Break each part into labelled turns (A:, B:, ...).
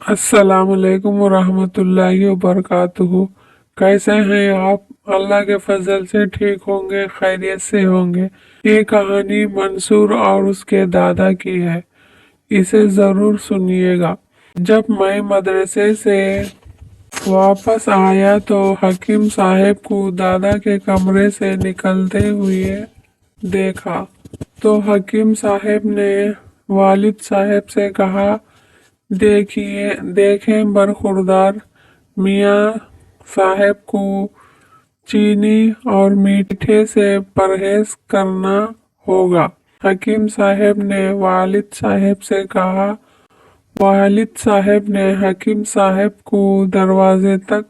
A: अस्सलाम वालेकुम वरहमतुल्लाहि वबरकातुहू। कैसे हैं आप? अल्लाह के फजल से ठीक होंगे, खैरियत से होंगे। ये कहानी मंसूर और उसके दादा की है, इसे जरूर सुनिएगा। जब मैं मदरसे से वापस आया तो हकीम साहब को दादा के कमरे से निकलते हुए देखा। तो हकीम साहब ने वालिद साहब से कहा, देखिए देखें बरखुरदार मियाँ साहब को चीनी और मीठे से परहेज करना होगा। हकीम साहब ने वालिद साहब से कहा। वालिद साहब ने हकीम साहब को दरवाजे तक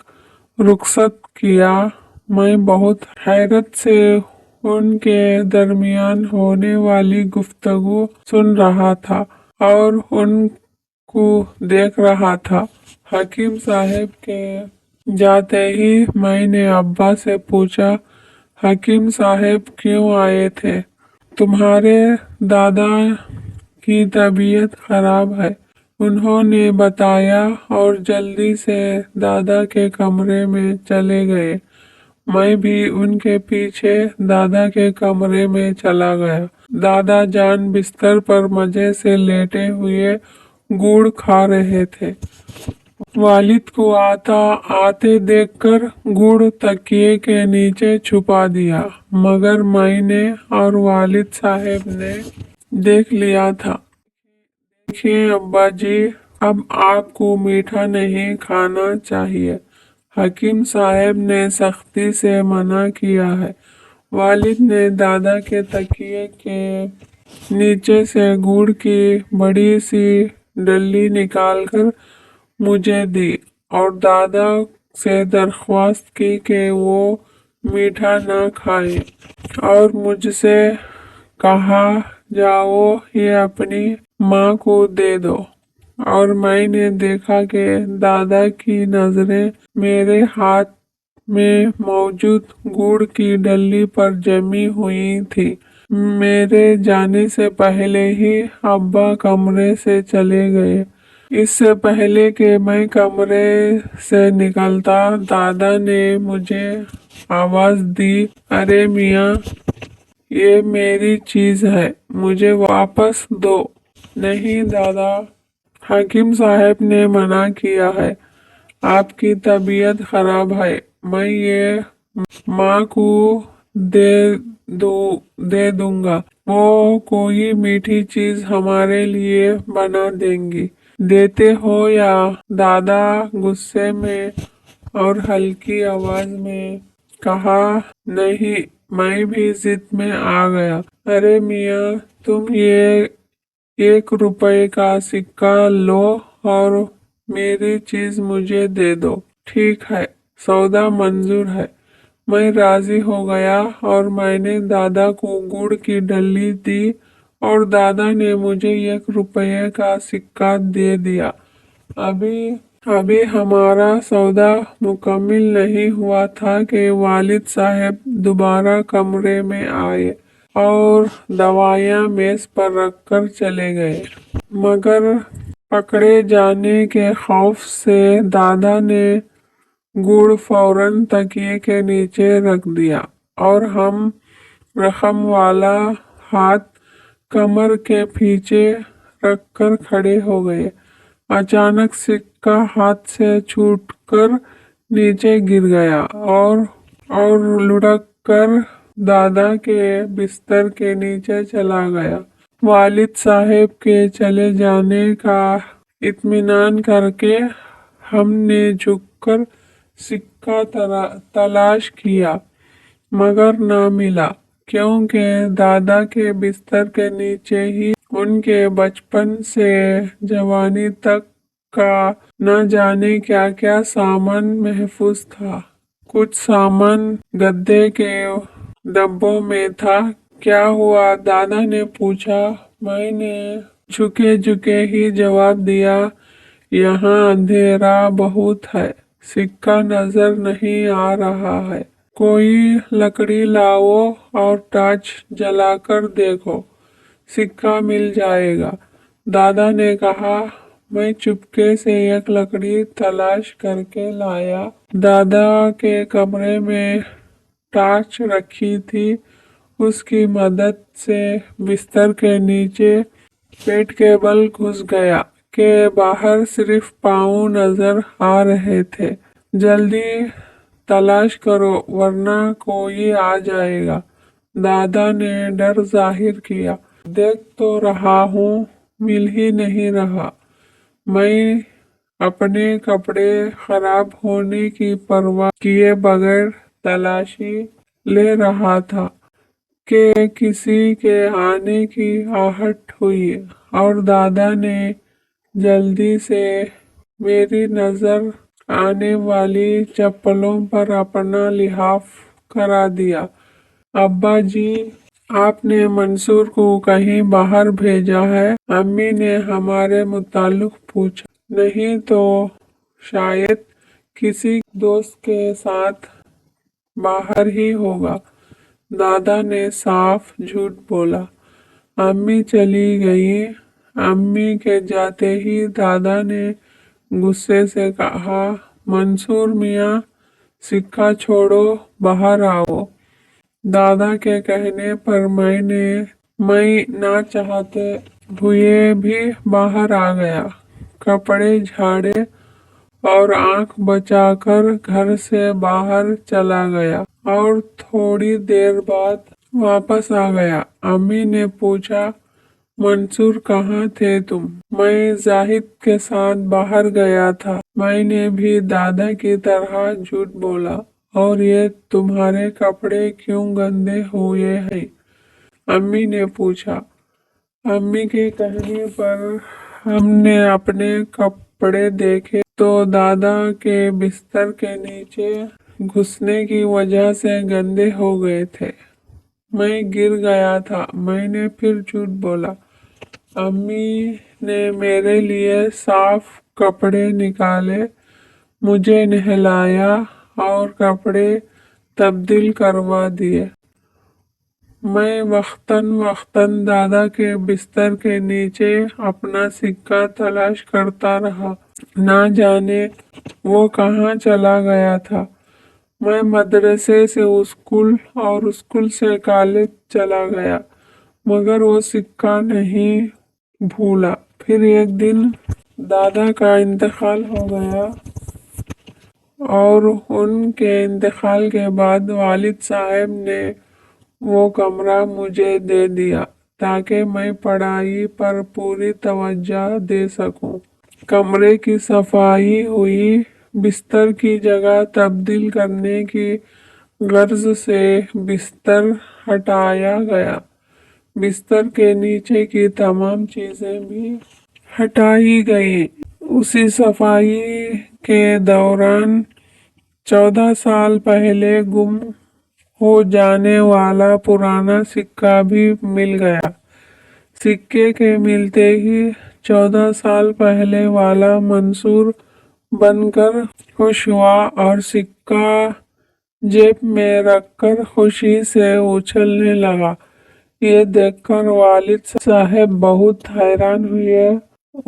A: रुखसत किया। मैं बहुत हैरत से उनके दरमियान होने वाली गुफ्तगू सुन रहा था और उनको देख रहा था। हकीम साहब के जाते ही मैंने अब्बा से पूछा, हकीम साहब क्यों आए थे? तुम्हारे दादा की तबीयत खराब है, उन्होंने बताया और जल्दी से दादा के कमरे में चले गए। मैं भी उनके पीछे दादा के कमरे में चला गया। दादा जान बिस्तर पर मजे से लेटे हुए गुड़ खा रहे थे। वालिद को आते देखकर गुड़ तकिए के नीचे छुपा दिया, मगर मैंने और वालिद साहब ने देख लिया था। देखिए अब्बा जी, अब आपको मीठा नहीं खाना चाहिए, हकीम साहब ने सख्ती से मना किया है। वालिद ने दादा के तकिए के नीचे से गुड़ की बड़ी सी डल्ली निकालकर मुझे दी और दादा से दरख्वास्त की कि वो मीठा ना खाए और मुझसे कहा, जाओ ये अपनी माँ को दे दो। और मैंने देखा कि दादा की नजरें मेरे हाथ में मौजूद गुड़ की डल्ली पर जमी हुई थी। मेरे जाने से पहले ही अब्बा कमरे से चले गए। इससे पहले कि मैं कमरे से निकलता, दादा ने मुझे आवाज दी, अरे मियाँ, ये मेरी चीज है, मुझे वापस दो। नहीं दादा, हकीम साहब ने मना किया है, आपकी तबीयत खराब है, मैं ये माँ को दे दे दूंगा, वो कोई मीठी चीज हमारे लिए बना देंगी। देते हो या? दादा गुस्से में और हल्की आवाज में कहा। नहीं, मैं भी जिद में आ गया। अरे मियाँ, तुम ये 1 रुपए का सिक्का लो और मेरी चीज मुझे दे दो। ठीक है, सौदा मंजूर है। मैं राजी हो गया और मैंने दादा को गुड़ की डल्ली दी और दादा ने मुझे 1 रुपए का सिक्का दे दिया। अभी अभी हमारा सौदा मुकम्मिल नहीं हुआ था कि वालिद साहब दोबारा कमरे में आए और दवाइयाँ मेज पर रखकर चले गए। मगर पकड़े जाने के खौफ से दादा ने गुड़ फौरन तकिए के नीचे रख दिया और हम रकम वाला हाथ कमर के पीछे रखकर खड़े हो गए। अचानक सिक्का हाथ से छूटकर नीचे गिर गया और लुढ़क कर दादा के बिस्तर के नीचे चला गया। वालिद साहब के चले जाने का इत्मीनान करके हमने झुककर सिक्का तलाश किया, मगर ना मिला, क्योंकि दादा के बिस्तर के नीचे ही उनके बचपन से जवानी तक का न जाने क्या क्या सामान महफूज था। कुछ सामान गद्दे के डब्बों में था। क्या हुआ? दादा ने पूछा। मैंने झुके झुके ही जवाब दिया, यहाँ अंधेरा बहुत है, सिक्का नजर नहीं आ रहा है, कोई लकड़ी लाओ और टॉर्च जलाकर देखो, सिक्का मिल जाएगा। दादा ने कहा। मैं चुपके से एक लकड़ी तलाश करके लाया। दादा के कमरे में टॉर्च रखी थी। उसकी मदद से बिस्तर के नीचे पेट के बल घुस गया के बाहर सिर्फ पाँव नजर आ रहे थे। जल्दी तलाश करो वरना कोई आ जाएगा, दादा ने डर जाहिर किया। देख तो रहा हूँ, मिल ही नहीं रहा। मैं अपने कपड़े खराब होने की परवाह किए बगैर तलाशी ले रहा था कि किसी के आने की आहट हुई और दादा ने जल्दी से मेरी नजर आने वाली चप्पलों पर अपना लिहाफ करा दिया। अब्बा जी, आपने मंसूर को कहीं बाहर भेजा है? अम्मी ने हमारे मुताल्लिक पूछा। नहीं तो शायद किसी दोस्त के साथ बाहर ही होगा, दादा ने साफ झूठ बोला। अम्मी चली गई। अम्मी के जाते ही दादा ने गुस्से से कहा, मंसूर मियाँ, सिक्का छोड़ो, बाहर आओ। दादा के कहने पर मैं ना चाहते हुए भी बाहर आ गया। कपड़े झाड़े और आंख बचाकर घर से बाहर चला गया और थोड़ी देर बाद वापस आ गया। अम्मी ने पूछा, मंसूर कहाँ थे तुम? मैं जाहिद के साथ बाहर गया था। मैंने भी दादा की तरह झूठ बोला। और ये तुम्हारे कपड़े क्यों गंदे हुए हैं? अम्मी ने पूछा। अम्मी के कहने पर हमने अपने कपड़े देखे तो दादा के बिस्तर के नीचे घुसने की वजह से गंदे हो गए थे। मैं गिर गया था। मैंने फिर झूठ बोला। अम्मी ने मेरे लिए साफ कपड़े निकाले, मुझे नहलाया और कपड़े तब्दील करवा दिए। मैं वक्तन वक्तन दादा के बिस्तर के नीचे अपना सिक्का तलाश करता रहा। ना जाने वो कहाँ चला गया था। मैं मदरसे से स्कूल और स्कूल से कॉलेज चला गया, मगर वो सिक्का नहीं भूला। फिर एक दिन दादा का इंतकाल हो गया और उनके इंतकाल के बाद वालिद साहब ने वो कमरा मुझे दे दिया ताकि मैं पढ़ाई पर पूरी तवज्जो दे सकूं। कमरे की सफाई हुई, बिस्तर की जगह तब्दील करने की गर्ज से बिस्तर हटाया गया। बिस्तर के नीचे की तमाम चीजें भी हटाई गई। उसी सफाई के दौरान 14 साल पहले गुम हो जाने वाला पुराना सिक्का भी मिल गया। सिक्के के मिलते ही 14 साल पहले वाला मंसूर बनकर खुश हुआ और सिक्का जेब में रखकर खुशी से उछलने लगा। ये देखकर वालिद साहब बहुत हैरान हुए।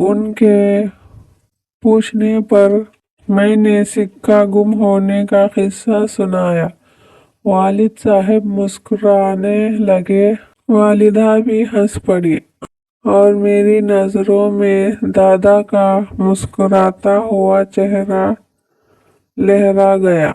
A: उनके पूछने पर मैंने सिक्का गुम होने का किस्सा सुनाया। वालिद साहब मुस्कुराने लगे। वालिदा भी हंस पड़ी और मेरी नजरों में दादा का मुस्कुराता हुआ चेहरा लहरा गया।